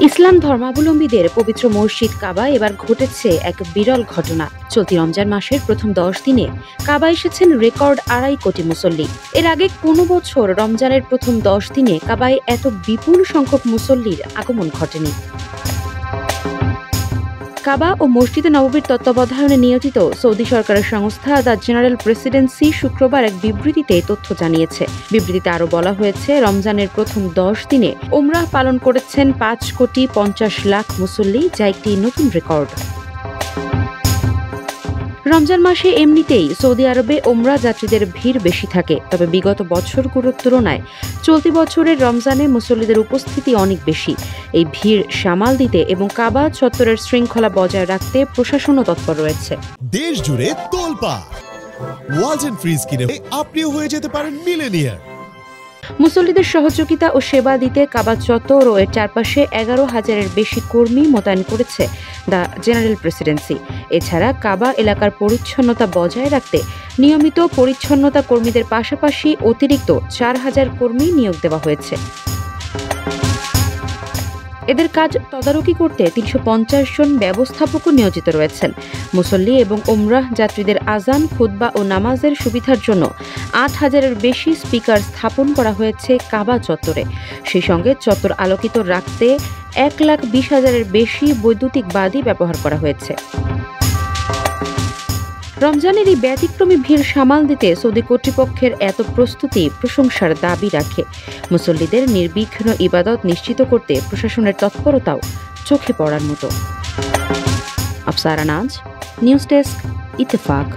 ইসলাম ধর্মাবলম্বীদের পবিত্র মসজিদ কাবায় এবার ঘটেছে এক বিরল ঘটনা। চলতি রমজান মাসের প্রথম 10 দিনে কাবা এসেছেন রেকর্ড 2.5 কোটি মুসল্লি। এর আগে কোনো বছর রমজানের প্রথম 10 দিনে কাবায় এত বিপুল সংখ্যক মুসল্লির আগমন ঘটেনি। কাবা ও মসজিদে নববীর তত্ত্বাবধানে নিয়োজিত সৌদি সরকারের সংস্থা দ্য জেনারেল প্রেসিডেন্সি শুক্রবার এক বিবৃতিতে তথ্য জানিয়েছে। বিবৃতিতে আরও বলা হয়েছে, রমজানের প্রথম 10 দিনে উমরাহ পালন করেছেন 5,50,00,000 মুসল্লি, যা একটি নতুন রেকর্ড। রমজান মাসে এমনিতেই সৌদি আরবে ওমরা যাত্রীদের ভিড় বেশি থাকে, তবে বিগত বছরগুলোর তুলনায় চলতি বছরের রমজানে মুসল্লিদের উপস্থিতি অনেক বেশি। এই ভিড় সামাল দিতে এবং কাবা চত্বরের শৃঙ্খলা বজায় রাখতে প্রশাসনও তৎপর রয়েছে। দেশ জুড়ে তোলপাড় ওয়ালটন ফ্রিজ কিনে আপনিও হয়ে যেতে পারেন মিলেনিয়ার। মুসল্লিদের সহযোগিতা ও সেবা দিতে কাবা চত্বর ও এর চারপাশে 11,000-এর বেশি কর্মী মোতায়েন করেছে দ্য জেনারেল প্রেসিডেন্সি। এছাড়া কাবা এলাকার পরিচ্ছন্নতা বজায় রাখতে নিয়মিত পরিচ্ছন্নতা কর্মীদের পাশাপাশি অতিরিক্ত 4,000 কর্মী নিয়োগ দেওয়া হয়েছে। এদের কাজ তদারকি করতে 350 জন ব্যবস্থাপকও নিয়োজিত রয়েছেন। মুসল্লি এবং ওমরাহ যাত্রীদের আজান, খুতবা ও নামাজের সুবিধার জন্য 8,000-এর বেশি স্পিকার স্থাপন করা হয়েছে কাবা চত্বরে। সেই সঙ্গে চত্বর আলোকিত রাখতে 1,20,000-এর বেশি বৈদ্যুতিক বাতি ব্যবহার করা হয়েছে। রমজানের এই ব্যতিক্রমী ভিড় সামাল দিতে সৌদি কর্তৃপক্ষের এত প্রস্তুতি প্রশংসার দাবি রাখে। মুসল্লিদের নির্বিঘ্ন ইবাদত নিশ্চিত করতে প্রশাসনের তৎপরতাও চোখে পড়ার মতো। আফসারা নাজ, নিউজ ডেস্ক, ইত্তেফাক।